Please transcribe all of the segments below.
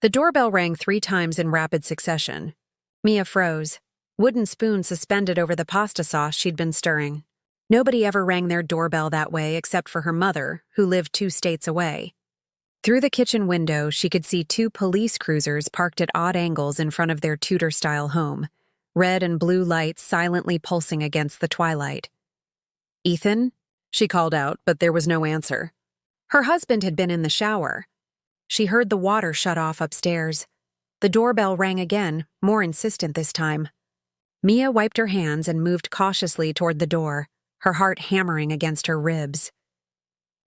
The doorbell rang 3 times in rapid succession. Mia froze, wooden spoon suspended over the pasta sauce she'd been stirring. Nobody ever rang their doorbell that way except for her mother, who lived 2 states away. Through the kitchen window, she could see 2 police cruisers parked at odd angles in front of their Tudor-style home, red and blue lights silently pulsing against the twilight. "Ethan?" she called out, but there was no answer. Her husband had been in the shower. She heard the water shut off upstairs. The doorbell rang again, more insistent this time. Mia wiped her hands and moved cautiously toward the door, her heart hammering against her ribs.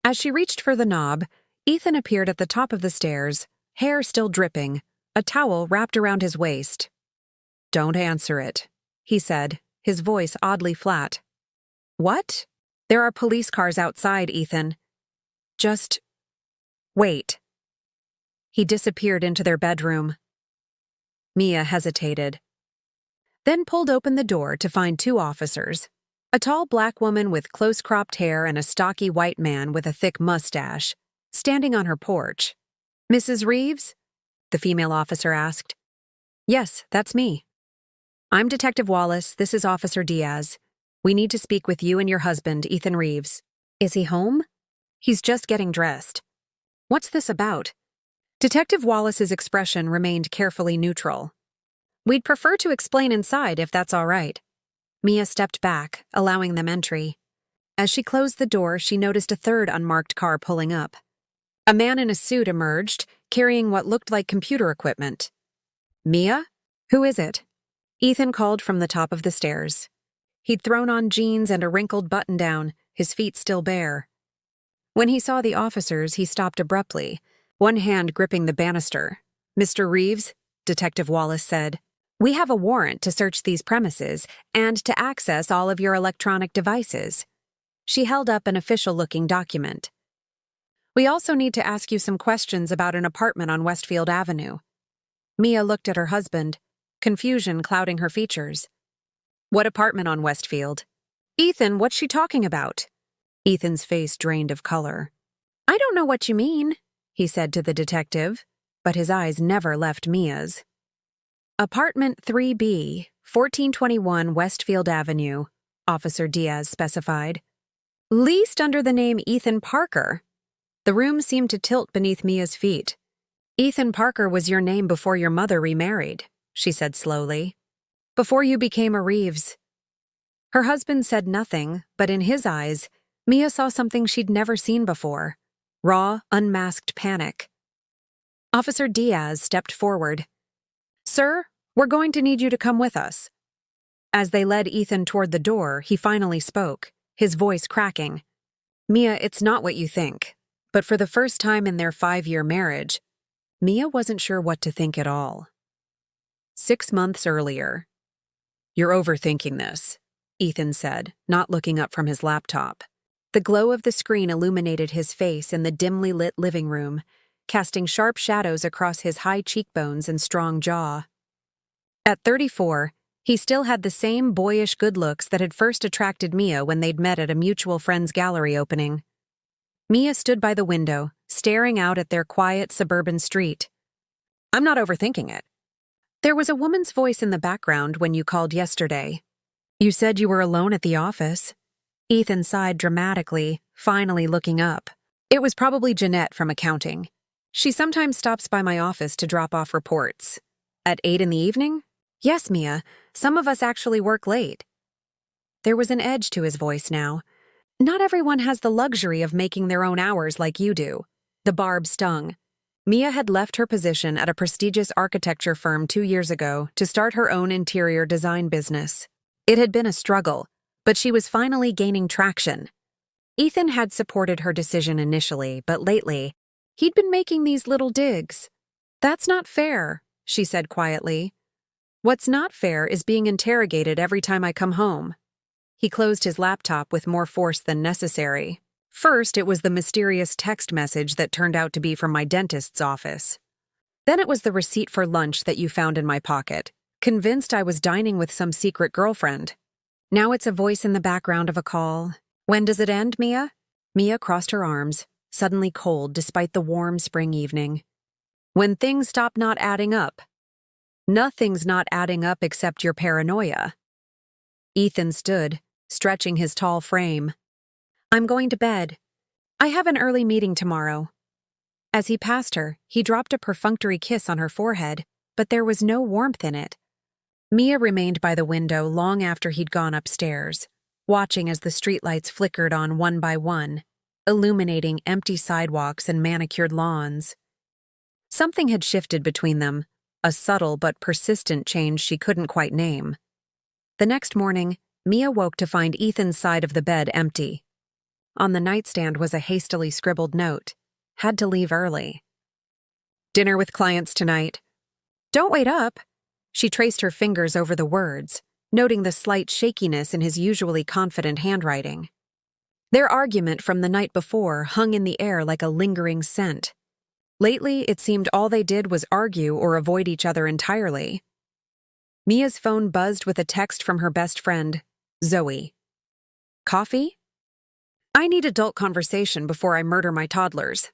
As she reached for the knob, Ethan appeared at the top of the stairs, hair still dripping, a towel wrapped around his waist. "Don't answer it," he said, his voice oddly flat. "What?" "There are police cars outside, Ethan. Just wait." He disappeared into their bedroom. Mia hesitated, then pulled open the door to find 2 officers, a tall black woman with close-cropped hair and a stocky white man with a thick mustache, standing on her porch. "Mrs. Reeves?" the female officer asked. "Yes, that's me. I'm Detective Wallace, this is Officer Diaz. We need to speak with you and your husband, Ethan Reeves." "Is he home?" "He's just getting dressed." "What's this about?" Detective Wallace's expression remained carefully neutral. "We'd prefer to explain inside if that's all right." Mia stepped back, allowing them entry. As she closed the door, she noticed a 3rd unmarked car pulling up. A man in a suit emerged, carrying what looked like computer equipment. "Mia? Who is it?" Ethan called from the top of the stairs. He'd thrown on jeans and a wrinkled button-down, his feet still bare. When he saw the officers, he stopped abruptly, one hand gripping the banister. "Mr. Reeves," Detective Wallace said, "we have a warrant to search these premises and to access all of your electronic devices." She held up an official-looking document. "We also need to ask you some questions about an apartment on Westfield Avenue." Mia looked at her husband, confusion clouding her features. "What apartment on Westfield?" "Ethan, what's she talking about?" Ethan's face drained of color. "I don't know what you mean," he said to the detective, but his eyes never left Mia's. "Apartment 3B, 1421 Westfield Avenue," Officer Diaz specified. "Leased under the name Ethan Parker." The room seemed to tilt beneath Mia's feet. "Ethan Parker was your name before your mother remarried," she said slowly. "Before you became a Reeves." Her husband said nothing, but in his eyes, Mia saw something she'd never seen before. Raw, unmasked panic. Officer Diaz stepped forward. "Sir, we're going to need you to come with us." As they led Ethan toward the door, he finally spoke, his voice cracking. "Mia, it's not what you think." But for the first time in their 5-year marriage, Mia wasn't sure what to think at all. 6 months earlier. "You're overthinking this," Ethan said, not looking up from his laptop. The glow of the screen illuminated his face in the dimly lit living room, casting sharp shadows across his high cheekbones and strong jaw. At 34, he still had the same boyish good looks that had first attracted Mia when they'd met at a mutual friend's gallery opening. Mia stood by the window, staring out at their quiet suburban street. "I'm not overthinking it." "There was a woman's voice in the background when you called yesterday. You said you were alone at the office." Ethan sighed dramatically, finally looking up. "It was probably Jeanette from accounting. She sometimes stops by my office to drop off reports." "At 8 in the evening?" "Yes, Mia. Some of us actually work late." There was an edge to his voice now. "Not everyone has the luxury of making their own hours like you do." The barb stung. Mia had left her position at a prestigious architecture firm 2 years ago to start her own interior design business. It had been a struggle, but she was finally gaining traction. Ethan had supported her decision initially, but lately, he'd been making these little digs. "That's not fair," she said quietly. "What's not fair is being interrogated every time I come home." He closed his laptop with more force than necessary. First, it was the mysterious text message that turned out to be from my dentist's office. Then it was the receipt for lunch that you found in my pocket, convinced I was dining with some secret girlfriend. Now it's a voice in the background of a call. "When does it end, Mia?" Mia crossed her arms, suddenly cold despite the warm spring evening. When things stop not adding up. Nothing's not adding up except your paranoia. Ethan stood, stretching his tall frame. I'm going to bed. I have an early meeting tomorrow. As he passed her, he dropped a perfunctory kiss on her forehead, but there was no warmth in it. Mia remained by the window long after he'd gone upstairs, watching as the streetlights flickered on one by one, illuminating empty sidewalks and manicured lawns. Something had shifted between them, a subtle but persistent change she couldn't quite name. The next morning, Mia woke to find Ethan's side of the bed empty. On the nightstand was a hastily scribbled note. Had to leave early. Dinner with clients tonight. Don't wait up. She traced her fingers over the words, noting the slight shakiness in his usually confident handwriting. Their argument from the night before hung in the air like a lingering scent. Lately, it seemed all they did was argue or avoid each other entirely. Mia's phone buzzed with a text from her best friend, Zoe. Coffee? I need adult conversation before I murder my toddlers.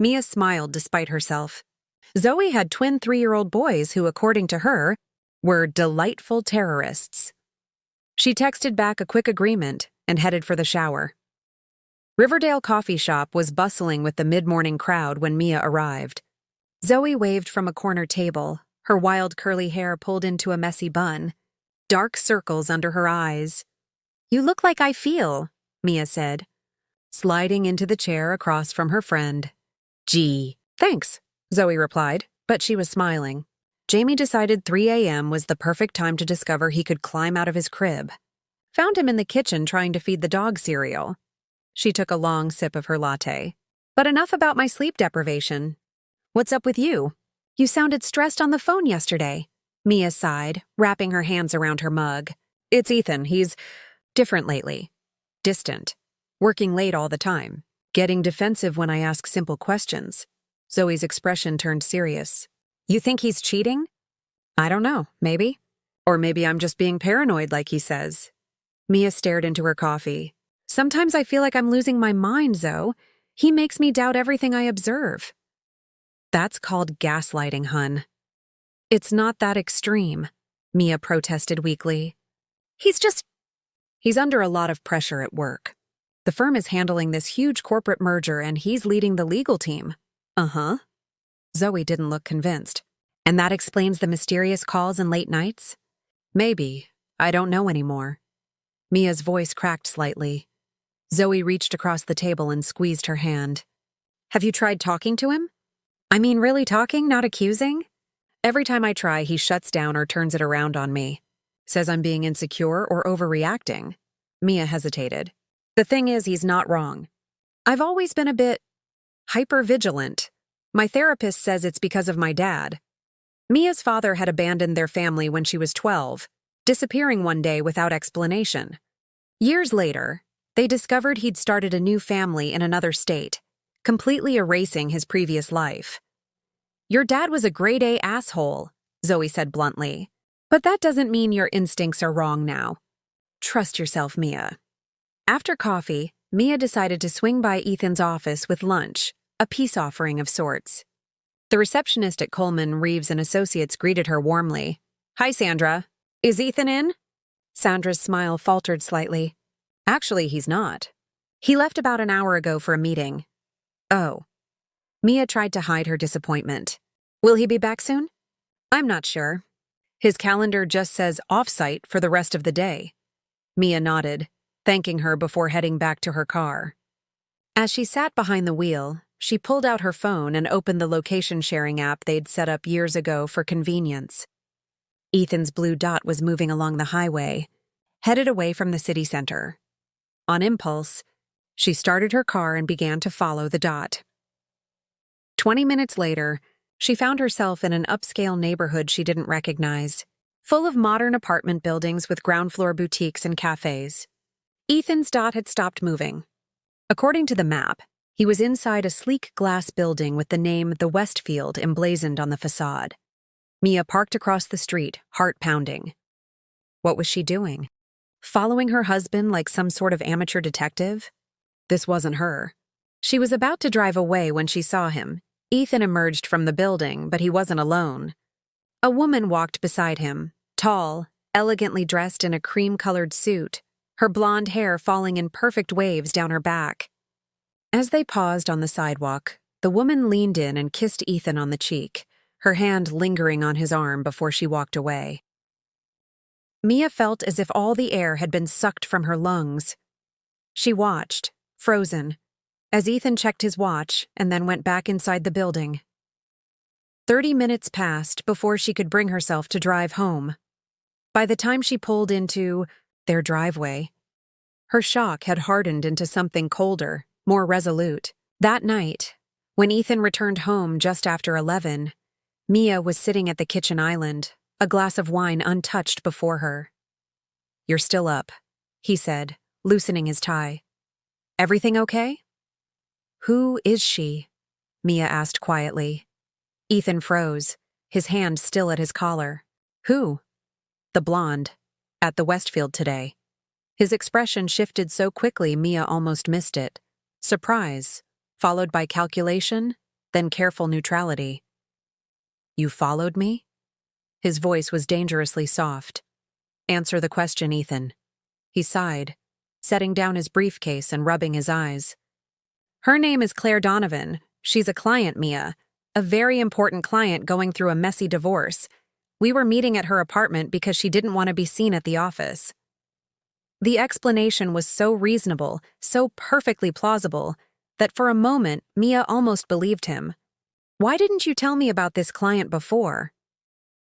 Mia smiled despite herself. Zoe had twin 3-year-old boys who, according to her, were delightful terrorists. She texted back a quick agreement and headed for the shower. Riverdale Coffee Shop was bustling with the mid-morning crowd when Mia arrived. Zoe waved from a corner table, her wild curly hair pulled into a messy bun, dark circles under her eyes. You look like I feel, Mia said, sliding into the chair across from her friend. Gee, thanks, Zoe replied, but she was smiling. Jamie decided 3 a.m. was the perfect time to discover he could climb out of his crib. Found him in the kitchen trying to feed the dog cereal. She took a long sip of her latte. But enough about my sleep deprivation. What's up with you? You sounded stressed on the phone yesterday. Mia sighed, wrapping her hands around her mug. It's Ethan. He's different lately. Distant. Working late all the time. Getting defensive when I ask simple questions. Zoe's expression turned serious. You think he's cheating? I don't know, maybe. Or maybe I'm just being paranoid like he says. Mia stared into her coffee. Sometimes I feel like I'm losing my mind, Zoe. He makes me doubt everything I observe. That's called gaslighting, hun. It's not that extreme, Mia protested weakly. He's under a lot of pressure at work. The firm is handling this huge corporate merger and he's leading the legal team. Uh-huh. Zoe didn't look convinced. And that explains the mysterious calls and late nights? Maybe. I don't know anymore. Mia's voice cracked slightly. Zoe reached across the table and squeezed her hand. Have you tried talking to him? I mean, really talking, not accusing? Every time I try, he shuts down or turns it around on me. Says I'm being insecure or overreacting. Mia hesitated. The thing is, he's not wrong. I've always been a bit hypervigilant. My therapist says it's because of my dad. Mia's father had abandoned their family when she was 12, disappearing one day without explanation. Years later, they discovered he'd started a new family in another state, completely erasing his previous life. Your dad was a grade-A asshole, Zoe said bluntly. But that doesn't mean your instincts are wrong now. Trust yourself, Mia. After coffee, Mia decided to swing by Ethan's office with lunch, a peace offering of sorts. The receptionist at Coleman, Reeves & Associates greeted her warmly. Hi, Sandra. Is Ethan in? Sandra's smile faltered slightly. Actually, he's not. He left about an hour ago for a meeting. Oh. Mia tried to hide her disappointment. Will he be back soon? I'm not sure. His calendar just says off-site for the rest of the day. Mia nodded, thanking her before heading back to her car. As she sat behind the wheel, she pulled out her phone and opened the location-sharing app they'd set up years ago for convenience. Ethan's blue dot was moving along the highway, headed away from the city center. On impulse, she started her car and began to follow the dot. 20 minutes later, she found herself in an upscale neighborhood she didn't recognize, full of modern apartment buildings with ground-floor boutiques and cafes. Ethan's dot had stopped moving. According to the map, he was inside a sleek glass building with the name The Westfield emblazoned on the facade. Mia parked across the street, heart pounding. What was she doing? Following her husband like some sort of amateur detective? This wasn't her. She was about to drive away when she saw him, Ethan emerged from the building, but he wasn't alone. A woman walked beside him, tall, elegantly dressed in a cream-colored suit, her blonde hair falling in perfect waves down her back. As they paused on the sidewalk, the woman leaned in and kissed Ethan on the cheek, her hand lingering on his arm before she walked away. Mia felt as if all the air had been sucked from her lungs. She watched, frozen, as Ethan checked his watch and then went back inside the building. 30 minutes passed before she could bring herself to drive home. By the time she pulled into their driveway, her shock had hardened into something colder, more resolute. That night, when Ethan returned home just after 11, Mia was sitting at the kitchen island, a glass of wine untouched before her. "You're still up," he said, loosening his tie. "Everything okay?" "Who is she?" Mia asked quietly. Ethan froze, his hand still at his collar. "Who?" "The blonde, at the Westfield today." His expression shifted so quickly Mia almost missed it. Surprise, followed by calculation, then careful neutrality. "You followed me?" His voice was dangerously soft. "Answer the question, Ethan." He sighed, setting down his briefcase and rubbing his eyes. "Her name is Claire Donovan. She's a client, Mia. A very important client going through a messy divorce. We were meeting at her apartment because she didn't want to be seen at the office." The explanation was so reasonable, so perfectly plausible, that for a moment Mia almost believed him. Why didn't you tell me about this client before?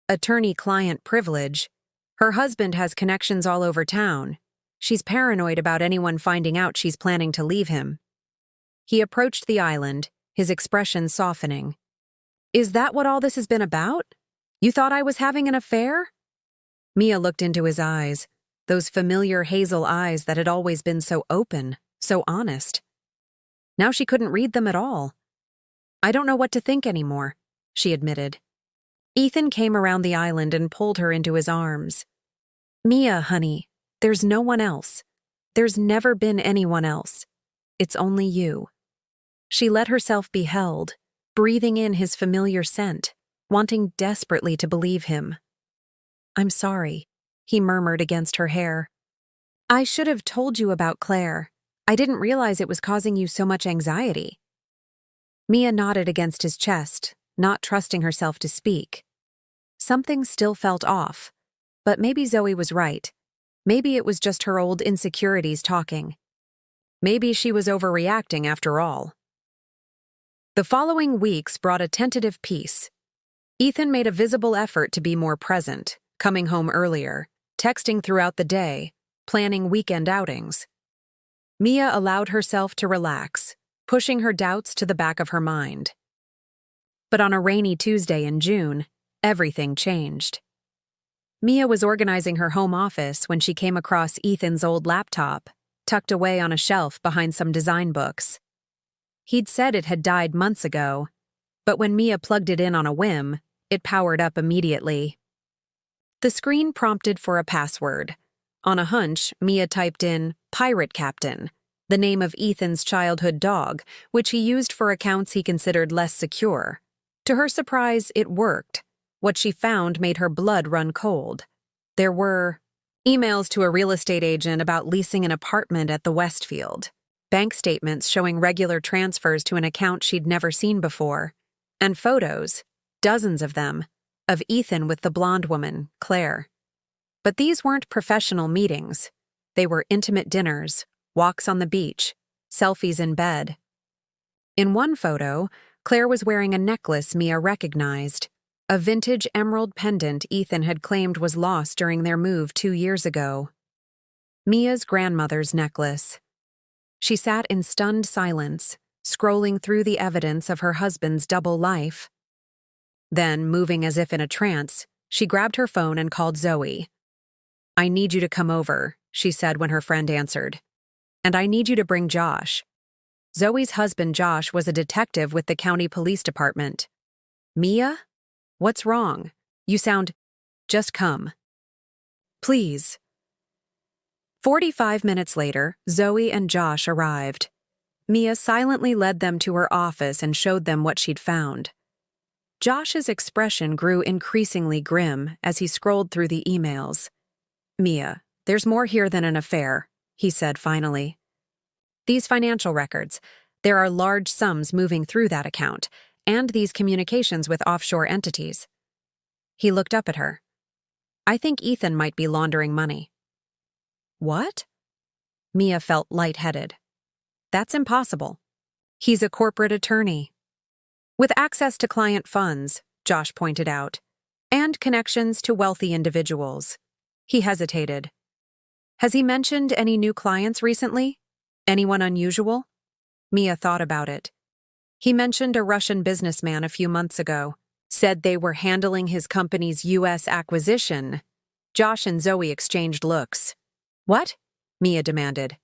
Attorney-client privilege. Her husband has connections all over town. She's paranoid about anyone finding out she's planning to leave him. He approached the island, his expression softening. "Is that what all this has been about? You thought I was having an affair?" Mia looked into his eyes, those familiar hazel eyes that had always been so open, so honest. Now she couldn't read them at all. "I don't know what to think anymore," she admitted. Ethan came around the island and pulled her into his arms. "Mia, honey, there's no one else. There's never been anyone else. It's only you." She let herself be held, breathing in his familiar scent, wanting desperately to believe him. "I'm sorry," he murmured against her hair. "I should have told you about Claire. I didn't realize it was causing you so much anxiety." Mia nodded against his chest, not trusting herself to speak. Something still felt off, but maybe Zoe was right. Maybe it was just her old insecurities talking. Maybe she was overreacting after all. The following weeks brought a tentative peace. Ethan made a visible effort to be more present, coming home earlier, texting throughout the day, planning weekend outings. Mia allowed herself to relax, pushing her doubts to the back of her mind. But on a rainy Tuesday in June, everything changed. Mia was organizing her home office when she came across Ethan's old laptop, tucked away on a shelf behind some design books. He'd said it had died months ago, but when Mia plugged it in on a whim, it powered up immediately. The screen prompted for a password. On a hunch, Mia typed in Pirate Captain, the name of Ethan's childhood dog, which he used for accounts he considered less secure. To her surprise, it worked. What she found made her blood run cold. There were emails to a real estate agent about leasing an apartment at the Westfield, bank statements showing regular transfers to an account she'd never seen before, and photos, dozens of them, of Ethan with the blonde woman, Claire. But these weren't professional meetings. They were intimate dinners, walks on the beach, selfies in bed. In one photo, Claire was wearing a necklace Mia recognized, a vintage emerald pendant Ethan had claimed was lost during their move 2 years ago. Mia's grandmother's necklace. She sat in stunned silence, scrolling through the evidence of her husband's double life. Then, moving as if in a trance, she grabbed her phone and called Zoe. "I need you to come over," she said when her friend answered. "And I need you to bring Josh." Zoe's husband Josh was a detective with the county police department. "Mia? What's wrong? You sound... Just come. Please." 45 minutes later, Zoe and Josh arrived. Mia silently led them to her office and showed them what she'd found. Josh's expression grew increasingly grim as he scrolled through the emails. "Mia, there's more here than an affair," he said finally. "These financial records, there are large sums moving through that account, and these communications with offshore entities." He looked up at her. "I think Ethan might be laundering money." "What?" Mia felt lightheaded. "That's impossible. He's a corporate attorney." "With access to client funds," Josh pointed out, "and connections to wealthy individuals." He hesitated. "Has he mentioned any new clients recently? Anyone unusual?" Mia thought about it. "He mentioned a Russian businessman a few months ago. Said they were handling his company's U.S. acquisition." Josh and Zoe exchanged looks. "What?" Mia demanded.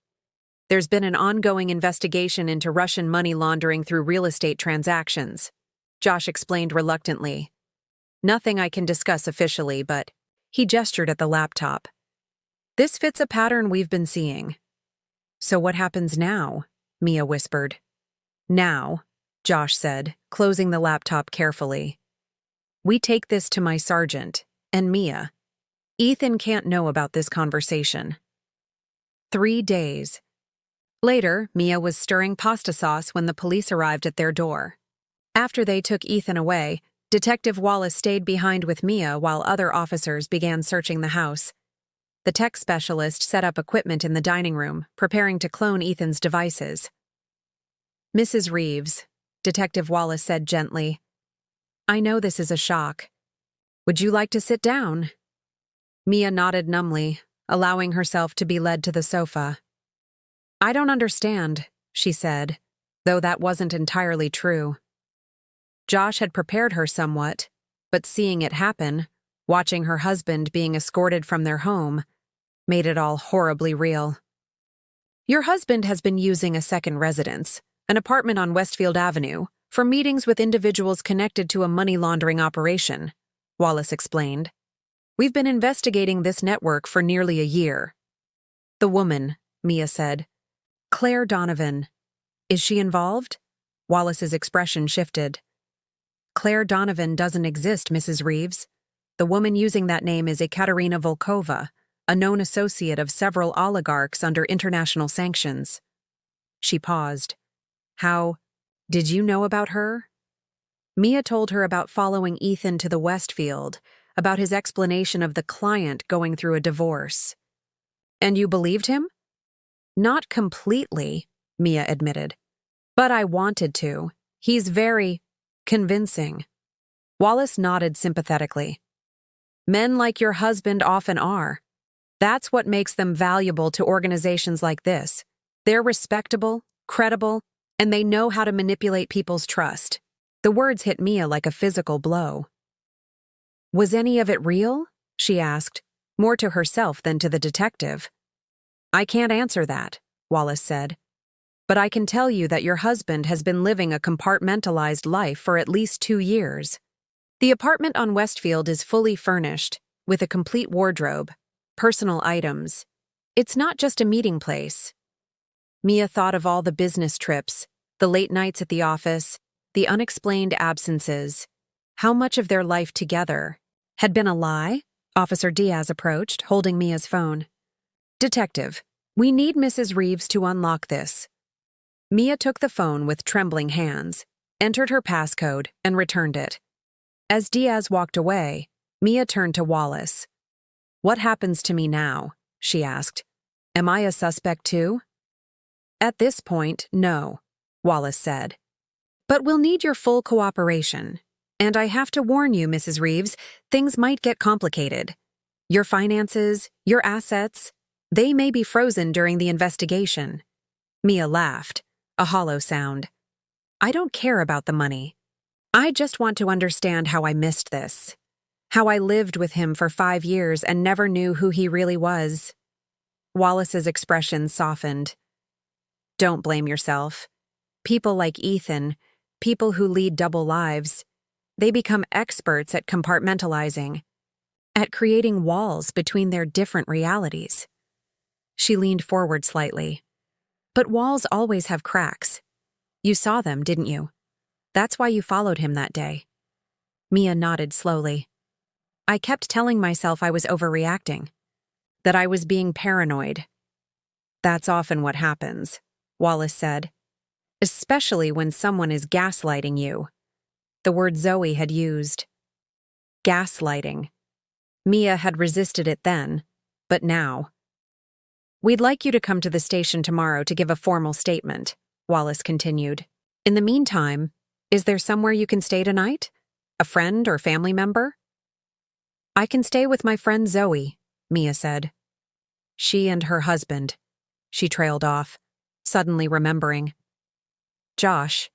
"There's been an ongoing investigation into Russian money laundering through real estate transactions," Josh explained reluctantly. "Nothing I can discuss officially, but..." He gestured at the laptop. "This fits a pattern we've been seeing." "So what happens now?" Mia whispered. "Now," Josh said, closing the laptop carefully, "we take this to my sergeant, and Mia. Ethan can't know about this conversation." 3 days. Later, Mia was stirring pasta sauce when the police arrived at their door. After they took Ethan away, Detective Wallace stayed behind with Mia while other officers began searching the house. The tech specialist set up equipment in the dining room, preparing to clone Ethan's devices. "Mrs. Reeves," Detective Wallace said gently, "I know this is a shock. Would you like to sit down?" Mia nodded numbly, allowing herself to be led to the sofa. "I don't understand," she said, though that wasn't entirely true. Josh had prepared her somewhat, but seeing it happen, watching her husband being escorted from their home, made it all horribly real. "Your husband has been using a second residence, an apartment on Westfield Avenue, for meetings with individuals connected to a money laundering operation," Wallace explained. "We've been investigating this network for nearly a year." "The woman," Mia said. "Claire Donovan. Is she involved?" Wallace's expression shifted. "Claire Donovan doesn't exist, Mrs. Reeves. The woman using that name is Ekaterina Volkova, a known associate of several oligarchs under international sanctions." She paused. "How did you know about her?" Mia told her about following Ethan to the Westfield, about his explanation of the client going through a divorce. "And you believed him?" "Not completely," Mia admitted. "But I wanted to. He's very convincing." Wallace nodded sympathetically. "Men like your husband often are. That's what makes them valuable to organizations like this. They're respectable, credible, and they know how to manipulate people's trust." The words hit Mia like a physical blow. "Was any of it real?" she asked, more to herself than to the detective. "I can't answer that," Wallace said. "But I can tell you that your husband has been living a compartmentalized life for at least 2 years. The apartment on Westfield is fully furnished, with a complete wardrobe, personal items. It's not just a meeting place." Mia thought of all the business trips, the late nights at the office, the unexplained absences. How much of their life together had been a lie? Officer Diaz approached, holding Mia's phone. "Detective, we need Mrs. Reeves to unlock this." Mia took the phone with trembling hands, entered her passcode, and returned it. As Diaz walked away, Mia turned to Wallace. "What happens to me now?" she asked. "Am I a suspect too?" "At this point, no," Wallace said. "But we'll need your full cooperation. And I have to warn you, Mrs. Reeves, things might get complicated. Your finances, your assets, they may be frozen during the investigation." Mia laughed, a hollow sound. "I don't care about the money. I just want to understand how I missed this. How I lived with him for 5 years and never knew who he really was." Wallace's expression softened. "Don't blame yourself. People like Ethan, people who lead double lives, they become experts at compartmentalizing, at creating walls between their different realities." She leaned forward slightly. But walls always have cracks. You saw them, didn't you? That's why you followed him that day. Mia nodded slowly. I kept telling myself I was overreacting, that I was being paranoid. That's often what happens, Wallace said, especially when someone is gaslighting you. The word Zoe had used. Gaslighting. Mia had resisted it then, but now. We'd like you to come to the station tomorrow to give a formal statement, Wallace continued. In the meantime, is there somewhere you can stay tonight? A friend or family member? I can stay with my friend Zoe, Mia said. She and her husband. She trailed off, suddenly remembering. Josh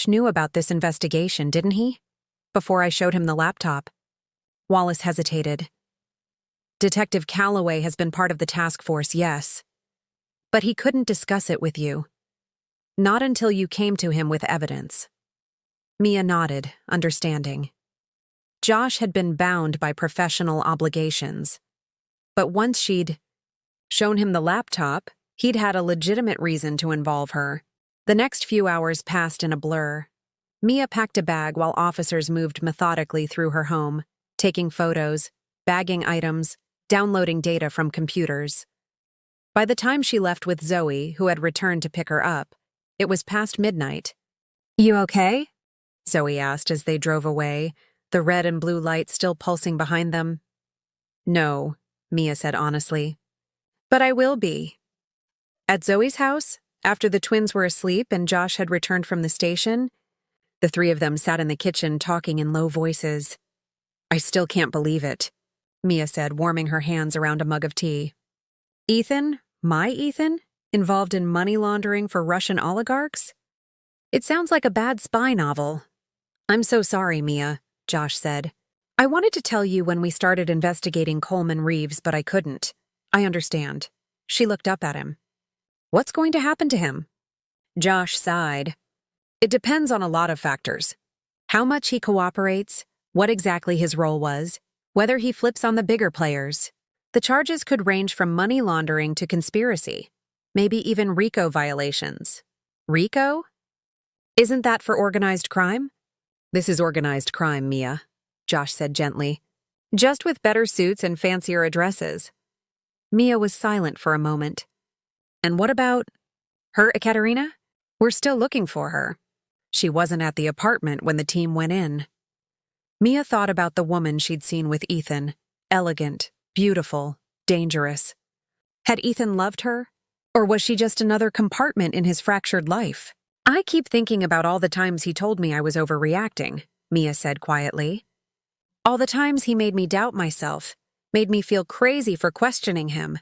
knew about this investigation, didn't he? Before I showed him the laptop. Wallace hesitated. Detective Calloway has been part of the task force, yes. But he couldn't discuss it with you. Not until you came to him with evidence. Mia nodded, understanding. Josh had been bound by professional obligations. But once she'd shown him the laptop, he'd had a legitimate reason to involve her. The next few hours passed in a blur. Mia packed a bag while officers moved methodically through her home, taking photos, bagging items, downloading data from computers. By the time she left with Zoe, who had returned to pick her up, it was past midnight. You okay? Zoe asked as they drove away, the red and blue lights still pulsing behind them. No, Mia said honestly. But I will be. At Zoe's house, after the twins were asleep and Josh had returned from the station, the three of them sat in the kitchen talking in low voices. I still can't believe it, Mia said, warming her hands around a mug of tea. Ethan, my Ethan, involved in money laundering for Russian oligarchs? It sounds like a bad spy novel. I'm so sorry, Mia, Josh said. I wanted to tell you when we started investigating Coleman Reeves, but I couldn't. I understand. She looked up at him. What's going to happen to him? Josh sighed. It depends on a lot of factors. How much he cooperates, what exactly his role was, whether he flips on the bigger players. The charges could range from money laundering to conspiracy, maybe even RICO violations. RICO? Isn't that for organized crime? This is organized crime, Mia, Josh said gently. Just with better suits and fancier addresses. Mia was silent for a moment. And what about her, Ekaterina? We're still looking for her. She wasn't at the apartment when the team went in. Mia thought about the woman she'd seen with Ethan. Elegant, beautiful, dangerous. Had Ethan loved her? Or was she just another compartment in his fractured life? I keep thinking about all the times he told me I was overreacting, Mia said quietly. All the times he made me doubt myself, made me feel crazy for questioning him.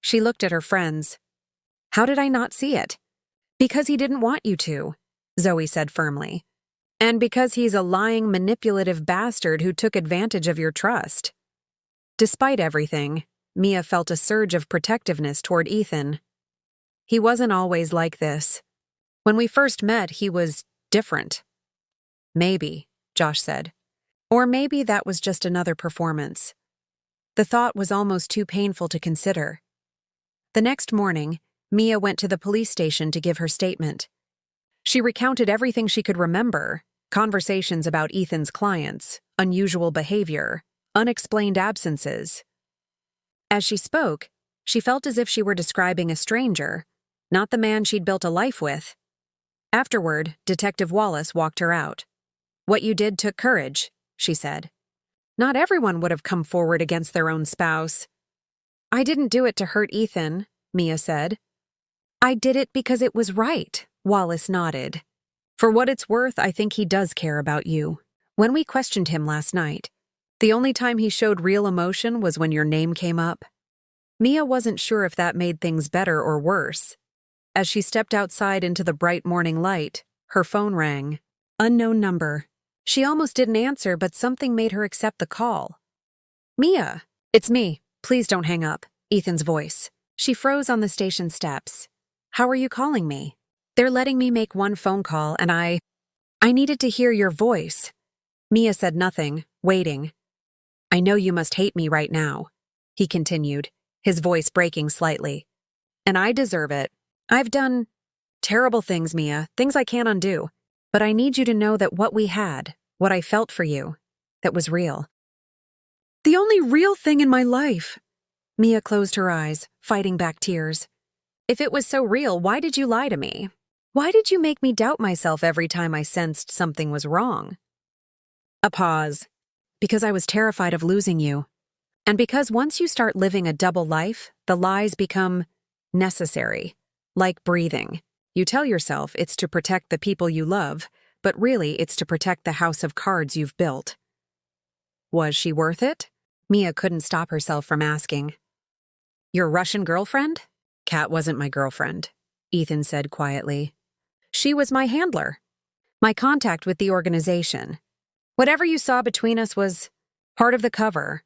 She looked at her friends. How did I not see it? Because he didn't want you to, Zoe said firmly. And because he's a lying, manipulative bastard who took advantage of your trust. Despite everything, Mia felt a surge of protectiveness toward Ethan. He wasn't always like this. When we first met, he was different. Maybe, Josh said. Or maybe that was just another performance. The thought was almost too painful to consider. The next morning, Mia went to the police station to give her statement. She recounted everything she could remember, conversations about Ethan's clients, unusual behavior, unexplained absences. As she spoke, she felt as if she were describing a stranger, not the man she'd built a life with. Afterward, Detective Wallace walked her out. What you did took courage, she said. Not everyone would have come forward against their own spouse. I didn't do it to hurt Ethan, Mia said. I did it because it was right, Wallace nodded. For what it's worth, I think he does care about you. When we questioned him last night, the only time he showed real emotion was when your name came up. Mia wasn't sure if that made things better or worse. As she stepped outside into the bright morning light, her phone rang. Unknown number. She almost didn't answer, but something made her accept the call. Mia, it's me. Please don't hang up, Ethan's voice. She froze on the station steps. How are you calling me? They're letting me make one phone call, and I needed to hear your voice. Mia said nothing, waiting. I know you must hate me right now, he continued, his voice breaking slightly. And I deserve it. I've done terrible things, Mia, things I can't undo. But I need you to know that what we had, what I felt for you, that was real. The only real thing in my life. Mia closed her eyes, fighting back tears. If it was so real, why did you lie to me? Why did you make me doubt myself every time I sensed something was wrong? A pause. Because I was terrified of losing you. And because once you start living a double life, the lies become necessary, like breathing. You tell yourself it's to protect the people you love, but really it's to protect the house of cards you've built. Was she worth it? Mia couldn't stop herself from asking. Your Russian girlfriend? Kat wasn't my girlfriend, Ethan said quietly. She was my handler, my contact with the organization. Whatever you saw between us was part of the cover.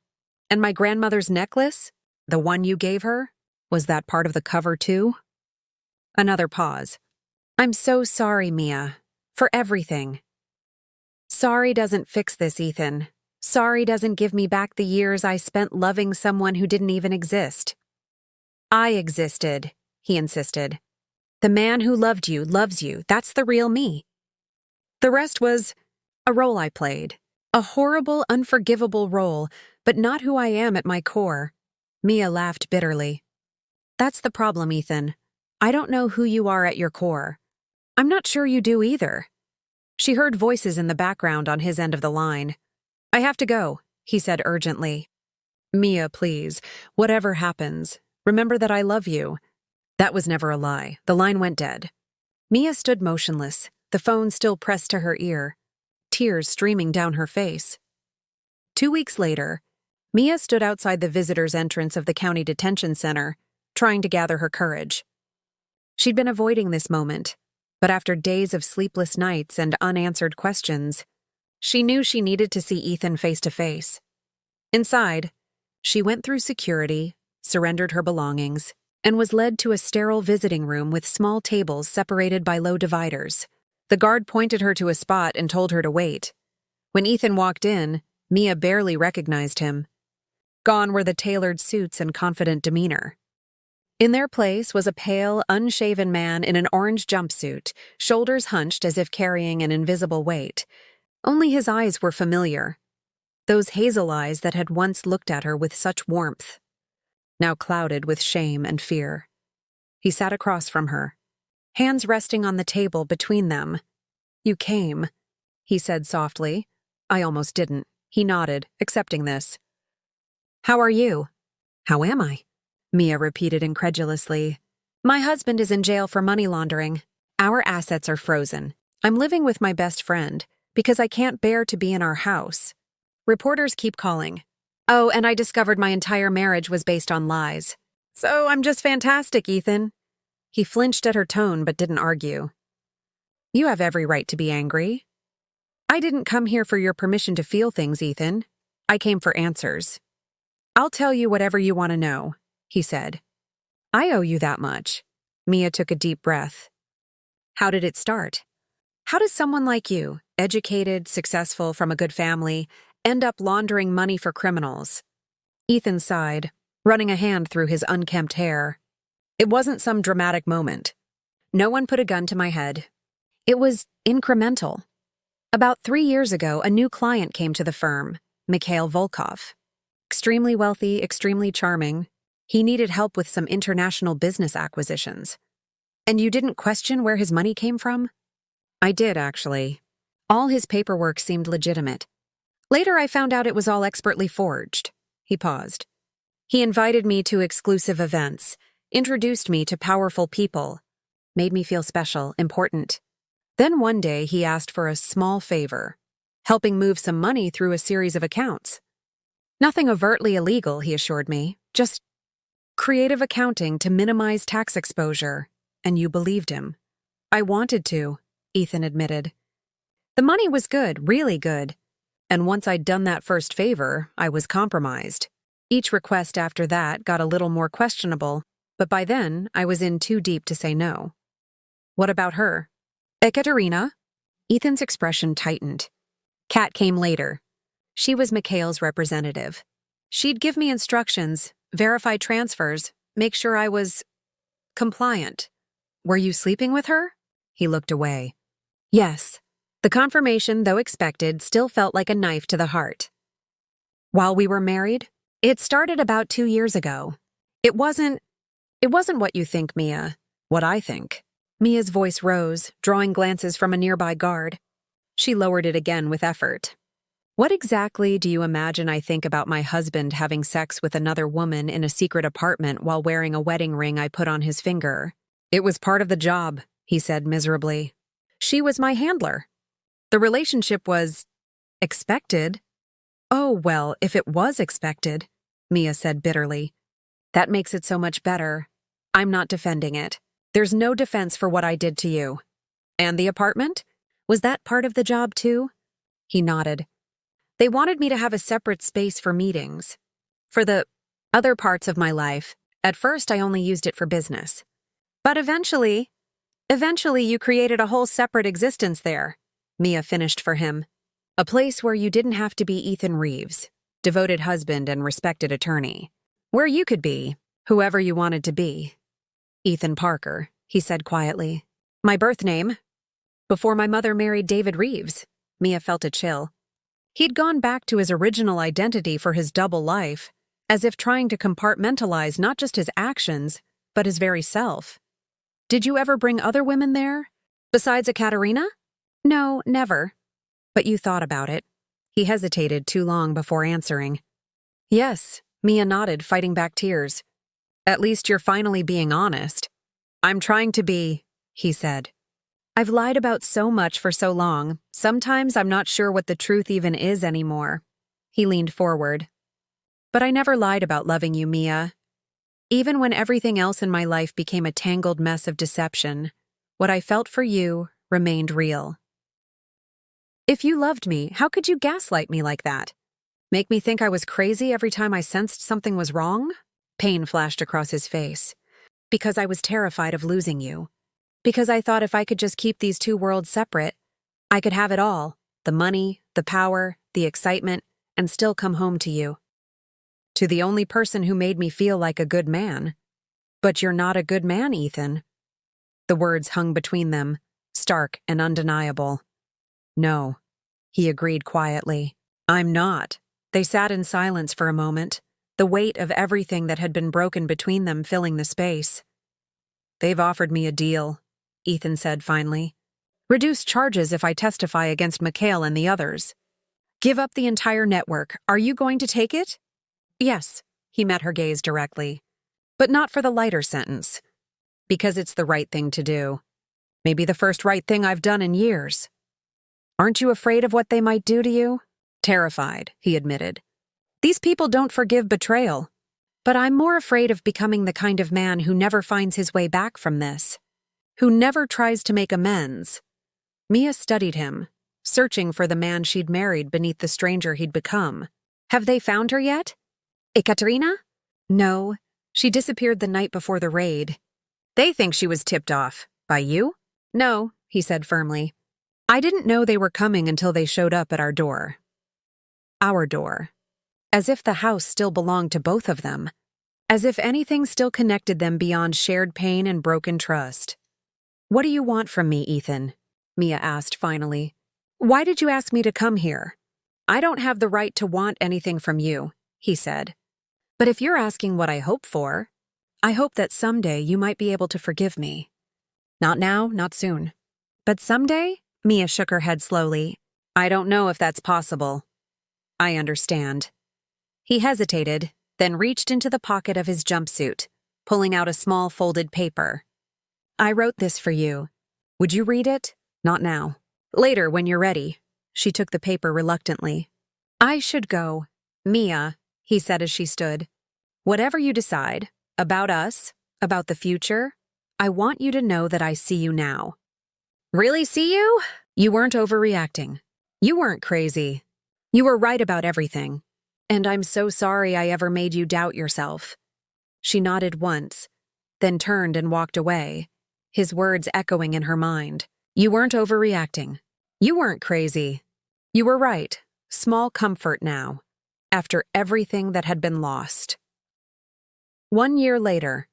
And my grandmother's necklace, the one you gave her, was that part of the cover too? Another pause. I'm so sorry, Mia, for everything. Sorry doesn't fix this, Ethan. Sorry doesn't give me back the years I spent loving someone who didn't even exist. I existed, he insisted. The man who loved you loves you. That's the real me. The rest was a role I played. A horrible, unforgivable role, but not who I am at my core. Mia laughed bitterly. That's the problem, Ethan. I don't know who you are at your core. I'm not sure you do either. She heard voices in the background on his end of the line. I have to go, he said urgently. Mia, please, whatever happens, remember that I love you. That was never a lie. The line went dead. Mia stood motionless, the phone still pressed to her ear, tears streaming down her face. 2 weeks later, Mia stood outside the visitor's entrance of the county detention center, trying to gather her courage. She'd been avoiding this moment, but after days of sleepless nights and unanswered questions, she knew she needed to see Ethan face to face. Inside, she went through security, surrendered her belongings, and was led to a sterile visiting room with small tables separated by low dividers. The guard pointed her to a spot and told her to wait. When Ethan walked in, Mia barely recognized him. Gone were the tailored suits and confident demeanor. In their place was a pale, unshaven man in an orange jumpsuit, shoulders hunched as if carrying an invisible weight. Only his eyes were familiar. Those hazel eyes that had once looked at her with such warmth, now clouded with shame and fear. He sat across from her, hands resting on the table between them. You came, he said softly. I almost didn't. He nodded, accepting this. How are you? How am I? Mia repeated incredulously. My husband is in jail for money laundering. Our assets are frozen. I'm living with my best friend because I can't bear to be in our house. Reporters keep calling. Oh, and I discovered my entire marriage was based on lies. So I'm just fantastic, Ethan. He flinched at her tone but didn't argue. You have every right to be angry. I didn't come here for your permission to feel things, Ethan. I came for answers. I'll tell you whatever you want to know, he said. I owe you that much. Mia took a deep breath. How did it start? How does someone like you, educated, successful, from a good family, end up laundering money for criminals? Ethan sighed, running a hand through his unkempt hair. It wasn't some dramatic moment. No one put a gun to my head. It was incremental. About 3 years ago, a new client came to the firm, Mikhail Volkov. Extremely wealthy, extremely charming. He needed help with some international business acquisitions. And you didn't question where his money came from? I did, actually. All his paperwork seemed legitimate. Later, I found out it was all expertly forged. He paused. He invited me to exclusive events, introduced me to powerful people, made me feel special, important. Then one day, he asked for a small favor, helping move some money through a series of accounts. Nothing overtly illegal, he assured me, just creative accounting to minimize tax exposure, and you believed him. I wanted to, Ethan admitted. The money was good, really good. And once I'd done that first favor, I was compromised. Each request after that got a little more questionable, but by then, I was in too deep to say no. What about her? Ekaterina? Ethan's expression tightened. Kat came later. She was Mikhail's representative. She'd give me instructions, verify transfers, make sure I was compliant. Were you sleeping with her? He looked away. Yes. The confirmation, though expected, still felt like a knife to the heart. While we were married? It started about 2 years ago. It wasn't what you think, Mia. What I think. Mia's voice rose, drawing glances from a nearby guard. She lowered it again with effort. What exactly do you imagine I think about my husband having sex with another woman in a secret apartment while wearing a wedding ring I put on his finger? It was part of the job, he said miserably. She was my handler. The relationship was expected. Oh, well, if it was expected, Mia said bitterly. That makes it so much better. I'm not defending it. There's no defense for what I did to you. And the apartment? Was that part of the job too? He nodded. They wanted me to have a separate space for meetings. For the other parts of my life, at first I only used it for business. But eventually you created a whole separate existence there, Mia finished for him. A place where you didn't have to be Ethan Reeves, devoted husband and respected attorney. Where you could be whoever you wanted to be. Ethan Parker, he said quietly. My birth name. Before my mother married David Reeves, Mia felt a chill. He'd gone back to his original identity for his double life, as if trying to compartmentalize not just his actions, but his very self. Did you ever bring other women there? Besides Ekaterina? No, never. But you thought about it. He hesitated too long before answering. Yes, Mia nodded, fighting back tears. At least you're finally being honest. I'm trying to be, he said. I've lied about so much for so long, sometimes I'm not sure what the truth even is anymore. He leaned forward. But I never lied about loving you, Mia. Even when everything else in my life became a tangled mess of deception, what I felt for you remained real. If you loved me, how could you gaslight me like that? Make me think I was crazy every time I sensed something was wrong? Pain flashed across his face. Because I was terrified of losing you. Because I thought if I could just keep these two worlds separate, I could have it all, the money, the power, the excitement, and still come home to you. To the only person who made me feel like a good man. But you're not a good man, Ethan. The words hung between them, stark and undeniable. No, he agreed quietly. I'm not. They sat in silence for a moment, the weight of everything that had been broken between them filling the space. They've offered me a deal, Ethan said finally. Reduce charges if I testify against Mikhail and the others. Give up the entire network. Are you going to take it? Yes, he met her gaze directly. But not for the lighter sentence. Because it's the right thing to do. Maybe the first right thing I've done in years. Aren't you afraid of what they might do to you? Terrified, he admitted. These people don't forgive betrayal. But I'm more afraid of becoming the kind of man who never finds his way back from this. Who never tries to make amends. Mia studied him, searching for the man she'd married beneath the stranger he'd become. Have they found her yet? Ekaterina? No, she disappeared the night before the raid. They think she was tipped off. By you? No, he said firmly. I didn't know they were coming until they showed up at our door. Our door. As if the house still belonged to both of them. As if anything still connected them beyond shared pain and broken trust. What do you want from me, Ethan? Mia asked finally. Why did you ask me to come here? I don't have the right to want anything from you, he said. But if you're asking what I hope for, I hope that someday you might be able to forgive me. Not now, not soon. But someday? Mia shook her head slowly. I don't know if that's possible. I understand. He hesitated, then reached into the pocket of his jumpsuit, pulling out a small folded paper. I wrote this for you. Would you read it? Not now. Later, when you're ready. She took the paper reluctantly. I should go. Mia, he said as she stood. Whatever you decide, about us, about the future, I want you to know that I see you now. Really see you? You weren't overreacting. You weren't crazy. You were right about everything. And I'm so sorry I ever made you doubt yourself. She nodded once, then turned and walked away, his words echoing in her mind. You weren't overreacting. You weren't crazy. You were right. Small comfort now, after everything that had been lost. 1 year later.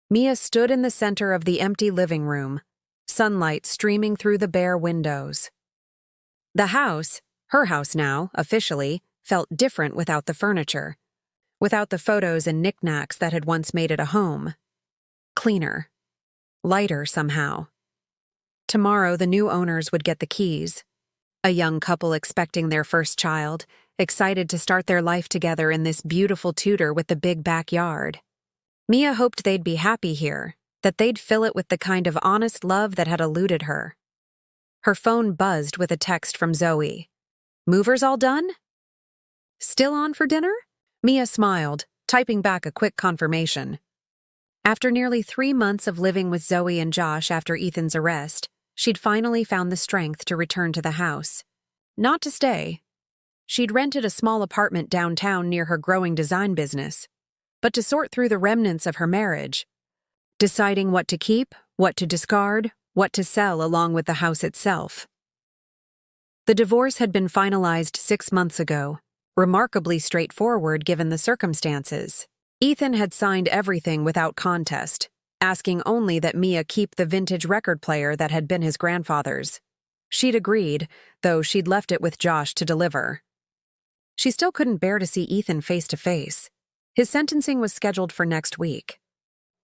Mia stood in the center of the empty living room, sunlight streaming through the bare windows. The house, her house now, officially, felt different without the furniture, without the photos and knickknacks that had once made it a home. Cleaner. Lighter somehow. Tomorrow the new owners would get the keys. A young couple expecting their first child, excited to start their life together in this beautiful Tudor with the big backyard. Mia hoped they'd be happy here, that they'd fill it with the kind of honest love that had eluded her. Her phone buzzed with a text from Zoe. "Movers all done? Still on for dinner?" Mia smiled, typing back a quick confirmation. After nearly 3 months of living with Zoe and Josh after Ethan's arrest, she'd finally found the strength to return to the house. Not to stay. She'd rented a small apartment downtown near her growing design business, but to sort through the remnants of her marriage, deciding what to keep, what to discard, what to sell along with the house itself. The divorce had been finalized 6 months ago, remarkably straightforward given the circumstances. Ethan had signed everything without contest, asking only that Mia keep the vintage record player that had been his grandfather's. She'd agreed, though she'd left it with Josh to deliver. She still couldn't bear to see Ethan face to face. His sentencing was scheduled for next week.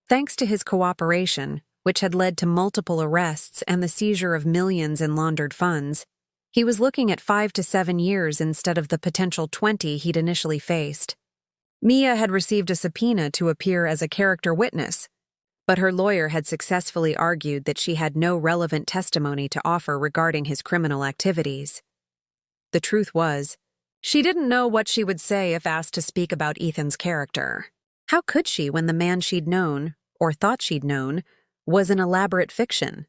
Thanks to his cooperation, which had led to multiple arrests and the seizure of millions in laundered funds, he was looking at 5 to 7 years instead of the potential 20 he'd initially faced. Mia had received a subpoena to appear as a character witness, but her lawyer had successfully argued that she had no relevant testimony to offer regarding his criminal activities. The truth was, she didn't know what she would say if asked to speak about Ethan's character. How could she when the man she'd known, or thought she'd known, was an elaborate fiction?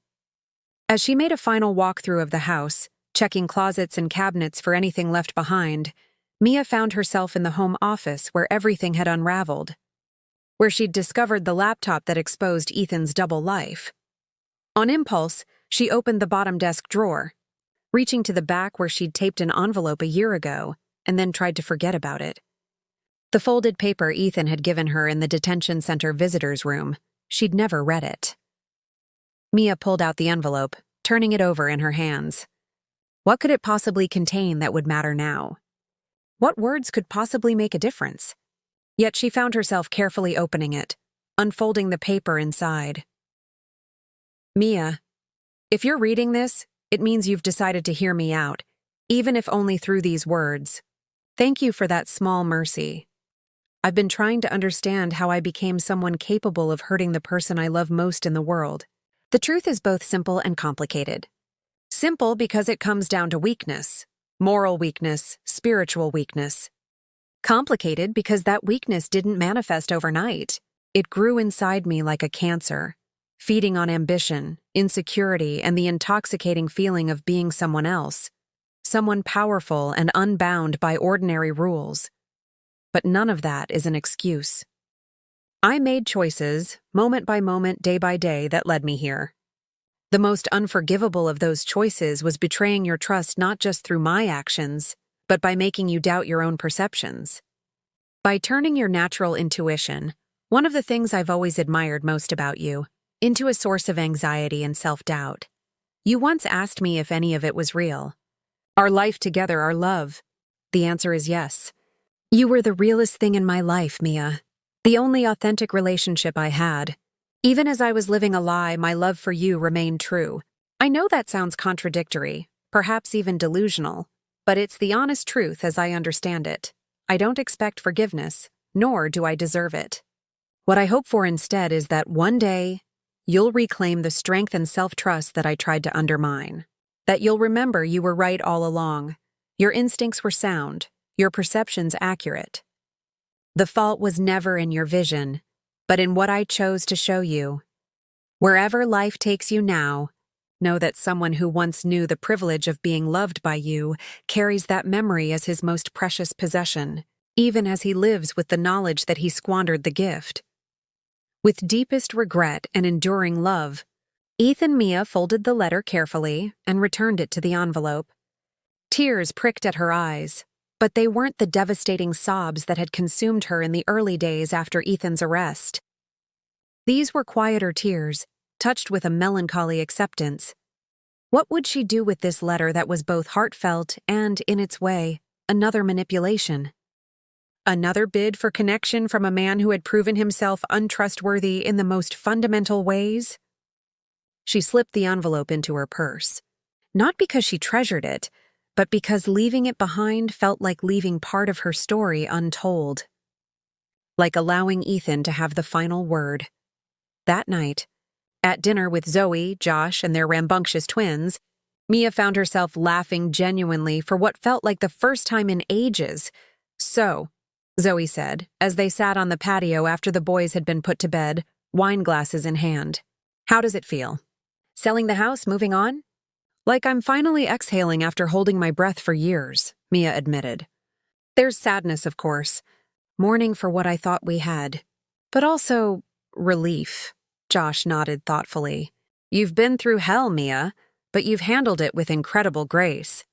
As she made a final walkthrough of the house, checking closets and cabinets for anything left behind, Mia found herself in the home office where everything had unraveled, where she'd discovered the laptop that exposed Ethan's double life. On impulse, she opened the bottom desk drawer, reaching to the back where she'd taped an envelope a year ago, and then tried to forget about it. The folded paper Ethan had given her in the detention center visitors' room, she'd never read it. Mia pulled out the envelope, turning it over in her hands. What could it possibly contain that would matter now? What words could possibly make a difference? Yet she found herself carefully opening it, unfolding the paper inside. Mia, if you're reading this, it means you've decided to hear me out, even if only through these words. Thank you for that small mercy. I've been trying to understand how I became someone capable of hurting the person I love most in the world. The truth is both simple and complicated. Simple because it comes down to weakness, moral weakness, spiritual weakness. Complicated because that weakness didn't manifest overnight. It grew inside me like a cancer, feeding on ambition, insecurity, and the intoxicating feeling of being someone else, someone powerful and unbound by ordinary rules. But none of that is an excuse. I made choices, moment by moment, day by day, that led me here. The most unforgivable of those choices was betraying your trust not just through my actions, but by making you doubt your own perceptions. By turning your natural intuition, one of the things I've always admired most about you, into a source of anxiety and self-doubt. You once asked me if any of it was real. Our life together, our love. The answer is yes. You were the realest thing in my life, Mia. The only authentic relationship I had. Even as I was living a lie, my love for you remained true. I know that sounds contradictory, perhaps even delusional, but it's the honest truth as I understand it. I don't expect forgiveness, nor do I deserve it. What I hope for instead is that one day, you'll reclaim the strength and self-trust that I tried to undermine. That you'll remember you were right all along. Your instincts were sound, your perceptions accurate. The fault was never in your vision, but in what I chose to show you. Wherever life takes you now, know that someone who once knew the privilege of being loved by you carries that memory as his most precious possession, even as he lives with the knowledge that he squandered the gift. With deepest regret and enduring love, Ethan Mia folded the letter carefully and returned it to the envelope. Tears pricked at her eyes, but they weren't the devastating sobs that had consumed her in the early days after Ethan's arrest. These were quieter tears, touched with a melancholy acceptance. What would she do with this letter that was both heartfelt and, in its way, another manipulation? Another bid for connection from a man who had proven himself untrustworthy in the most fundamental ways? She slipped the envelope into her purse, not because she treasured it, but because leaving it behind felt like leaving part of her story untold. Like allowing Ethan to have the final word. That night, at dinner with Zoe, Josh, and their rambunctious twins, Mia found herself laughing genuinely for what felt like the first time in ages. "So," Zoe said, as they sat on the patio after the boys had been put to bed, wine glasses in hand. "How does it feel? Selling the house, moving on?" "Like I'm finally exhaling after holding my breath for years," Mia admitted. "There's sadness, of course. Mourning for what I thought we had. But also, relief." Josh nodded thoughtfully. "You've been through hell, Mia, but you've handled it with incredible grace."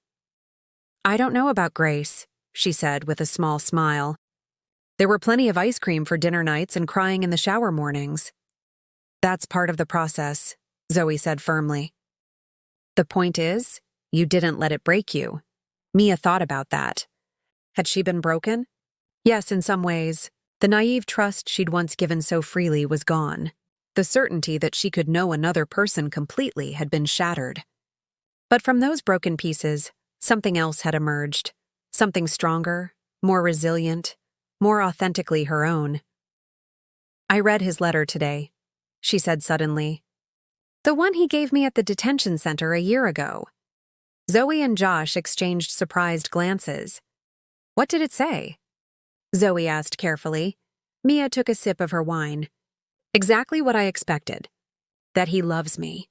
"I don't know about grace," she said with a small smile. "There were plenty of ice cream for dinner nights and crying in the shower mornings." "That's part of the process," Zoe said firmly. "The point is, you didn't let it break you." Mia thought about that. Had she been broken? Yes, in some ways. The naive trust she'd once given so freely was gone. The certainty that she could know another person completely had been shattered. But from those broken pieces, something else had emerged. Something stronger, more resilient, more authentically her own. "I read his letter today," she said suddenly. "The one he gave me at the detention center a year ago." Zoe and Josh exchanged surprised glances. "What did it say?" Zoe asked carefully. Mia took a sip of her wine. "Exactly what I expected. That he loves me.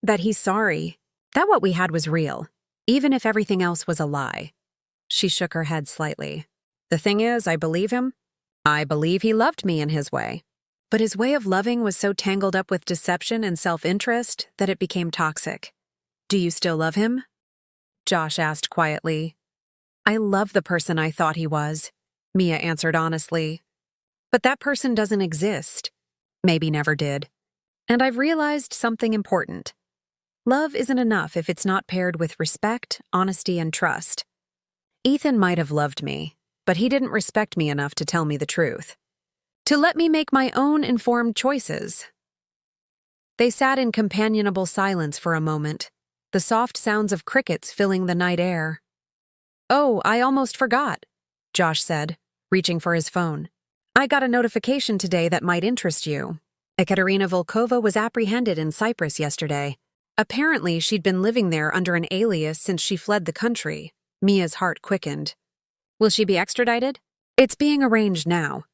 That he's sorry. That what we had was real, even if everything else was a lie." She shook her head slightly. "The thing is, I believe him. I believe he loved me in his way. But his way of loving was so tangled up with deception and self-interest that it became toxic." "Do you still love him?" Josh asked quietly. "I love the person I thought he was," Mia answered honestly. "But that person doesn't exist. Maybe never did. And I've realized something important. Love isn't enough if it's not paired with respect, honesty, and trust. Ethan might have loved me, but he didn't respect me enough to tell me the truth. To let me make my own informed choices." They sat in companionable silence for a moment, the soft sounds of crickets filling the night air. "Oh, I almost forgot," Josh said, reaching for his phone. "I got a notification today that might interest you. Ekaterina Volkova was apprehended in Cyprus yesterday. Apparently, she'd been living there under an alias since she fled the country." Mia's heart quickened. "Will she be extradited?" "It's being arranged now.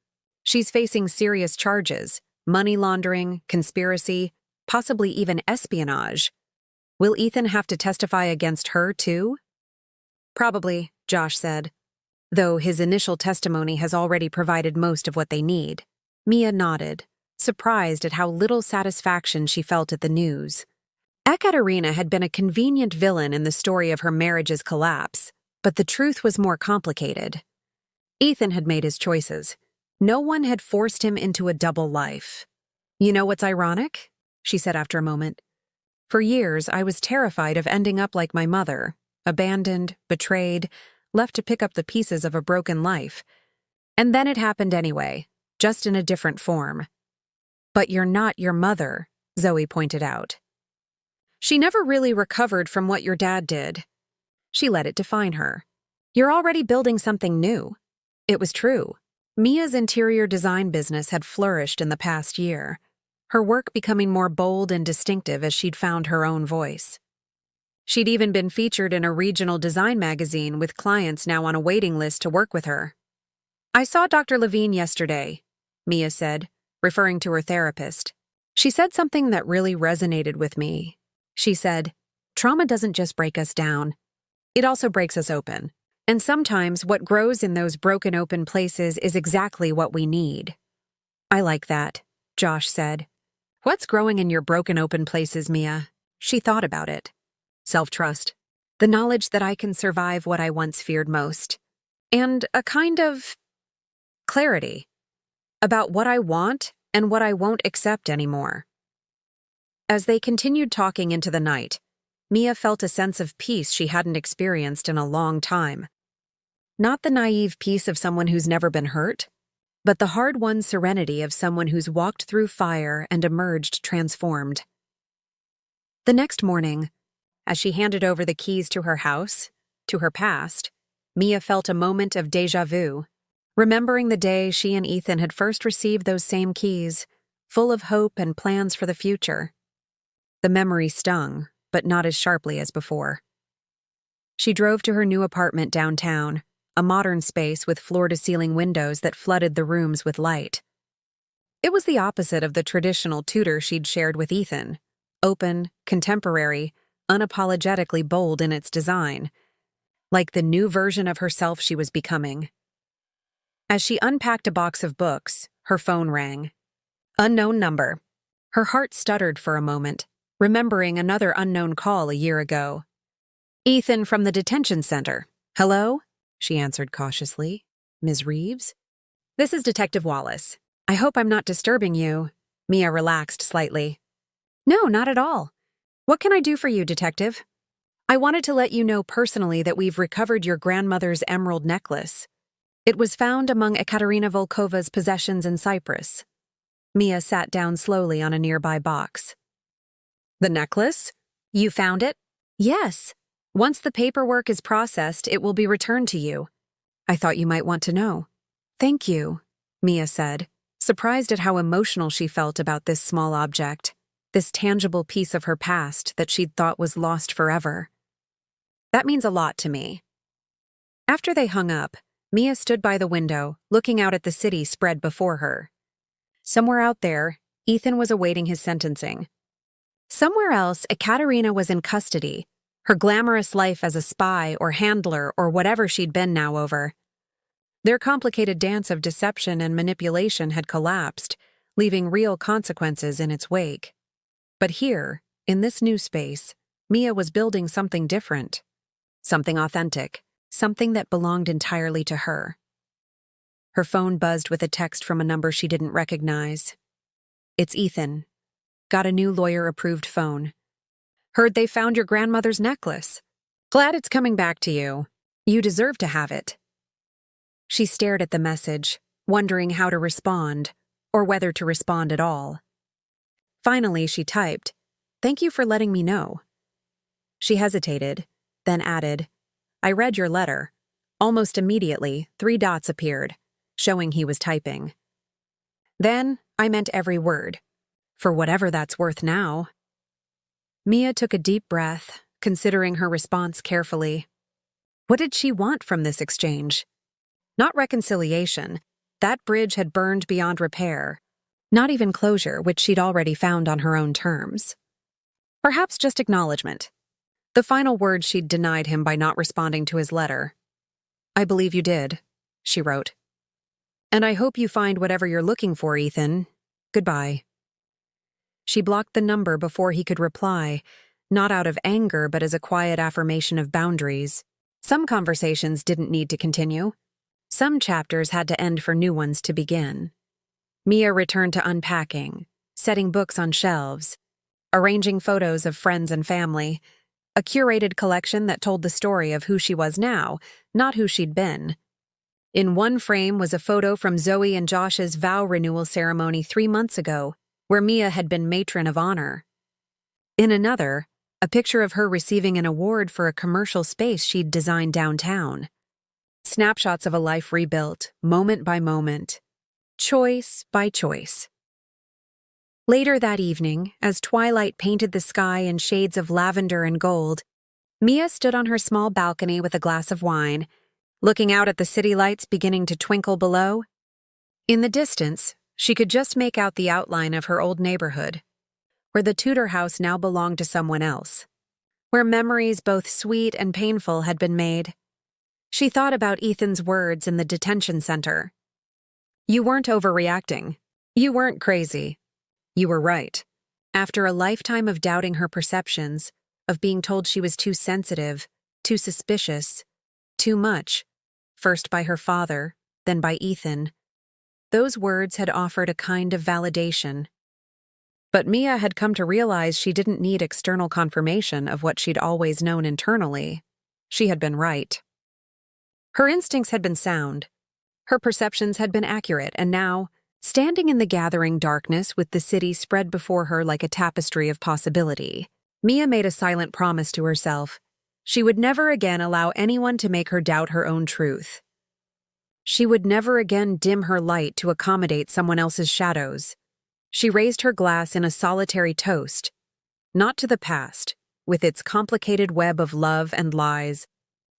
She's facing serious charges, money laundering, conspiracy, possibly even espionage. Will Ethan have to testify against her, too?" "Probably," Josh said, though his initial testimony has already provided most of what they need. Mia nodded, surprised at how little satisfaction she felt at the news. Ekaterina had been a convenient villain in the story of her marriage's collapse, but the truth was more complicated. Ethan had made his choices. No one had forced him into a double life. "You know what's ironic?" she said after a moment. "For years, I was terrified of ending up like my mother, abandoned, betrayed, left to pick up the pieces of a broken life. And then it happened anyway, just in a different form." "But you're not your mother," Zoe pointed out. "She never really recovered from what your dad did. She let it define her. You're already building something new." It was true. Mia's interior design business had flourished in the past year, her work becoming more bold and distinctive as she'd found her own voice. She'd even been featured in a regional design magazine with clients now on a waiting list to work with her. "I saw Dr. Levine yesterday," Mia said, referring to her therapist. "She said something that really resonated with me. She said, 'Trauma doesn't just break us down. It also breaks us open. And sometimes what grows in those broken open places is exactly what we need.'" "I like that," Josh said. "What's growing in your broken open places, Mia?" She thought about it. "Self-trust. The knowledge that I can survive what I once feared most. And a kind of clarity about what I want and what I won't accept anymore. As they continued talking into the night, Mia felt a sense of peace she hadn't experienced in a long time. Not the naive peace of someone who's never been hurt, but the hard-won serenity of someone who's walked through fire and emerged transformed. The next morning, as she handed over the keys to her house, to her past, Mia felt a moment of déjà vu, remembering the day she and Ethan had first received those same keys, full of hope and plans for the future. The memory stung, but not as sharply as before. She drove to her new apartment downtown, a modern space with floor-to-ceiling windows that flooded the rooms with light. It was the opposite of the traditional Tudor she'd shared with Ethan, open, contemporary, unapologetically bold in its design, like the new version of herself she was becoming. As she unpacked a box of books, her phone rang. Unknown number. Her heart stuttered for a moment, remembering another unknown call a year ago. Ethan from the detention center. Hello? She answered cautiously. Ms. Reeves? This is Detective Wallace. I hope I'm not disturbing you. Mia relaxed slightly. No, not at all. What can I do for you, Detective? I wanted to let you know personally that we've recovered your grandmother's emerald necklace. It was found among Ekaterina Volkova's possessions in Cyprus. Mia sat down slowly on a nearby box. The necklace? You found it? Yes. Once the paperwork is processed, it will be returned to you. I thought you might want to know. Thank you, Mia said, surprised at how emotional she felt about this small object, this tangible piece of her past that she'd thought was lost forever. That means a lot to me. After they hung up, Mia stood by the window, looking out at the city spread before her. Somewhere out there, Ethan was awaiting his sentencing. Somewhere else, Ekaterina was in custody, her glamorous life as a spy or handler or whatever she'd been now over. Their complicated dance of deception and manipulation had collapsed, leaving real consequences in its wake. But here, in this new space, Mia was building something different, something authentic, something that belonged entirely to her. Her phone buzzed with a text from a number she didn't recognize. It's Ethan. Got a new lawyer-approved phone. Heard they found your grandmother's necklace. Glad it's coming back to you. You deserve to have it. She stared at the message, wondering how to respond, or whether to respond at all. Finally, she typed, "Thank you for letting me know." She hesitated, then added, "I read your letter." Almost immediately, 3 dots appeared, showing he was typing. Then, I meant every word. For whatever that's worth now. Mia took a deep breath, considering her response carefully. What did she want from this exchange? Not reconciliation. That bridge had burned beyond repair. Not even closure, which she'd already found on her own terms. Perhaps just acknowledgement. The final word she'd denied him by not responding to his letter. I believe you did, she wrote. And I hope you find whatever you're looking for, Ethan. Goodbye. She blocked the number before he could reply, not out of anger but as a quiet affirmation of boundaries. Some conversations didn't need to continue. Some chapters had to end for new ones to begin. Mia returned to unpacking, setting books on shelves, arranging photos of friends and family, a curated collection that told the story of who she was now, not who she'd been. In one frame was a photo from Zoe and Josh's vow renewal ceremony 3 months ago, where Mia had been matron of honor. In another, a picture of her receiving an award for a commercial space she'd designed downtown. Snapshots of a life rebuilt, moment by moment, choice by choice. Later that evening, as twilight painted the sky in shades of lavender and gold, Mia stood on her small balcony with a glass of wine, looking out at the city lights beginning to twinkle below. In the distance, she could just make out the outline of her old neighborhood, where the Tudor house now belonged to someone else, where memories both sweet and painful had been made. She thought about Ethan's words in the detention center. You weren't overreacting. You weren't crazy. You were right. After a lifetime of doubting her perceptions, of being told she was too sensitive, too suspicious, too much, first by her father, then by Ethan, Those words had offered a kind of validation. But Mia had come to realize she didn't need external confirmation of what she'd always known internally. She had been right. Her instincts had been sound. Her perceptions had been accurate, and now, standing in the gathering darkness with the city spread before her like a tapestry of possibility, Mia made a silent promise to herself. She would never again allow anyone to make her doubt her own truth. She would never again dim her light to accommodate someone else's shadows. She raised her glass in a solitary toast, not to the past, with its complicated web of love and lies,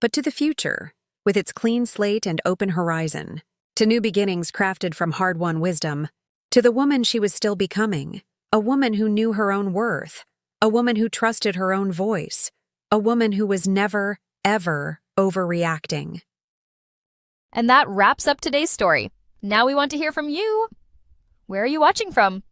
but to the future, with its clean slate and open horizon, to new beginnings crafted from hard-won wisdom, to the woman she was still becoming, a woman who knew her own worth, a woman who trusted her own voice, a woman who was never, ever overreacting. And that wraps up today's story. Now we want to hear from you. Where are you watching from?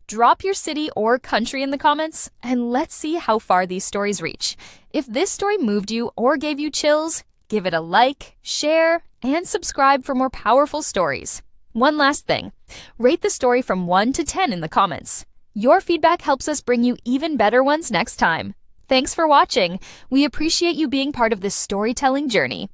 Drop your city or country in the comments, and let's see how far these stories reach. If this story moved you or gave you chills, give it a like, share, and subscribe for more powerful stories. One last thing, rate the story from 1 to 10 in the comments. Your feedback helps us bring you even better ones next time. Thanks for watching. We appreciate you being part of this storytelling journey.